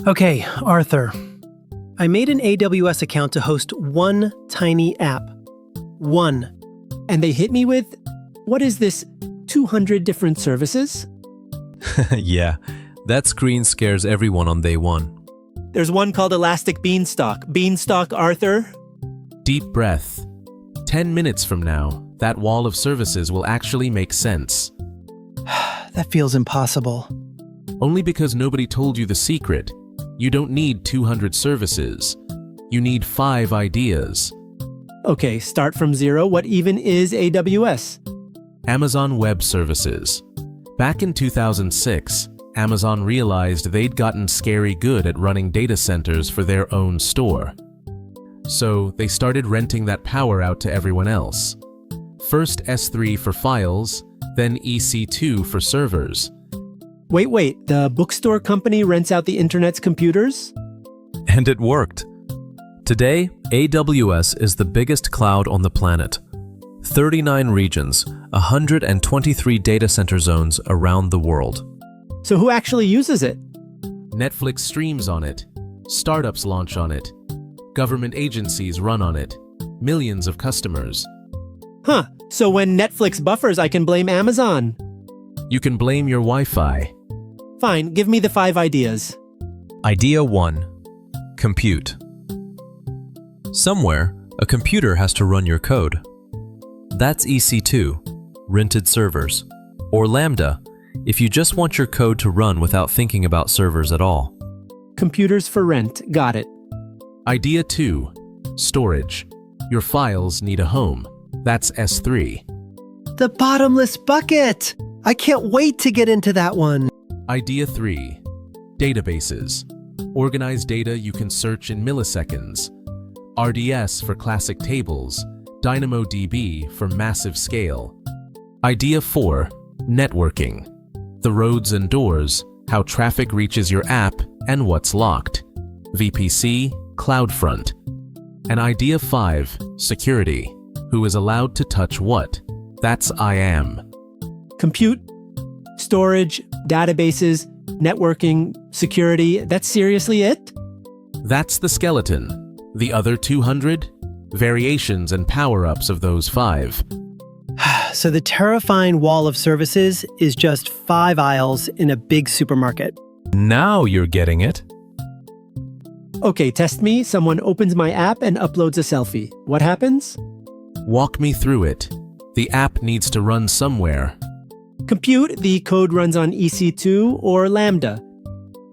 Okay, Arthur. I made an AWS account to host one tiny app. One. And they hit me with, what is this, 200 different services? Yeah, that screen scares everyone on day one. There's one called Elastic Beanstalk. Beanstalk, Arthur? Deep breath. 10 minutes from now, that wall of services will actually make sense. That feels impossible. Only because nobody told you the secret. You don't need 200 services. You need 5 ideas. Okay, start from zero. What even is AWS? Amazon Web Services. Back in 2006, Amazon realized they'd gotten scary good at running data centers for their own store. So they started renting that power out to everyone else. First S3 for files, then EC2 for servers. Wait, the bookstore company rents out the internet's computers? And it worked. Today, AWS is the biggest cloud on the planet. 39 regions, 123 data center zones around the world. So who actually uses it? Netflix streams on it. Startups launch on it. Government agencies run on it. Millions of customers. Huh, so when Netflix buffers, I can blame Amazon. You can blame your Wi-Fi. Fine, give me the 5 ideas. Idea 1. Compute. Somewhere, a computer has to run your code. That's EC2, rented servers, or Lambda, if you just want your code to run without thinking about servers at all. Computers for rent, got it. Idea 2. Storage. Your files need a home. That's S3. The bottomless bucket! I can't wait to get into that one. Idea 3. Databases. Organized data you can search in milliseconds. RDS for classic tables. DynamoDB for massive scale. Idea 4. Networking. The roads and doors, how traffic reaches your app, and what's locked. VPC, CloudFront. And Idea 5. Security. Who is allowed to touch what? That's IAM. Compute, storage, databases, networking, security, that's seriously it? That's the skeleton. The other 200? Variations and power-ups of those 5. So the terrifying wall of services is just 5 aisles in a big supermarket. Now you're getting it. Okay, test me. Someone opens my app and uploads a selfie. What happens? Walk me through it. The app needs to run somewhere. Compute, the code runs on EC2 or Lambda.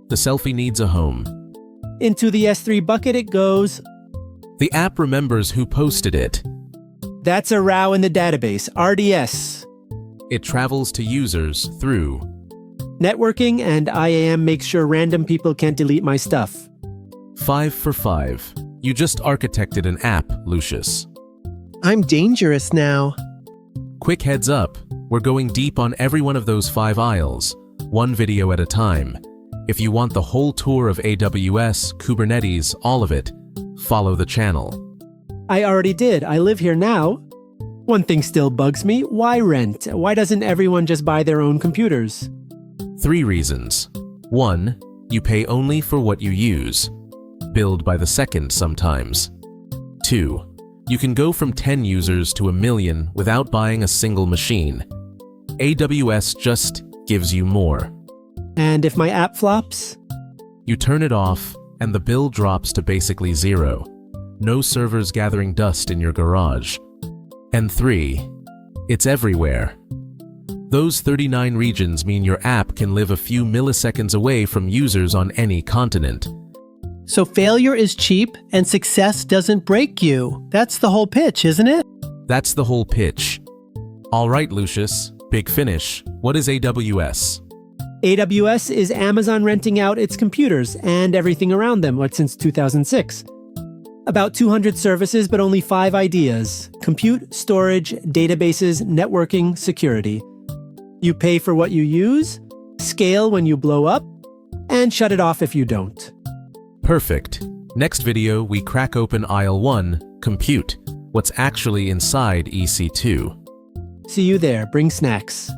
The selfie needs a home. Into the S3 bucket it goes. The app remembers who posted it. That's a row in the database, RDS. It travels to users through. Networking and IAM makes sure random people can't delete my stuff. 5 for 5. You just architected an app, Lucius. I'm dangerous now. Quick heads up, we're going deep on every one of those 5 aisles, one video at a time. If you want the whole tour of AWS, Kubernetes, all of it, follow the channel. I already did. I live here now. One thing still bugs me. Why rent? Why doesn't everyone just buy their own computers? 3 reasons. 1, you pay only for what you use. Billed by the second sometimes. 2, you can go from 10 users to 1 million without buying a single machine. AWS just gives you more. And if my app flops? You turn it off, and the bill drops to basically 0. No servers gathering dust in your garage. And 3, it's everywhere. Those 39 regions mean your app can live a few milliseconds away from users on any continent. So failure is cheap and success doesn't break you. That's the whole pitch, isn't it? That's the whole pitch. All right, Lucius, big finish. What is AWS? AWS is Amazon renting out its computers and everything around them, since 2006. About 200 services, but only 5 ideas. Compute, storage, databases, networking, security. You pay for what you use, scale when you blow up, and shut it off if you don't. Perfect. Next video, we crack open aisle 1, compute, what's actually inside EC2. See you there. Bring snacks.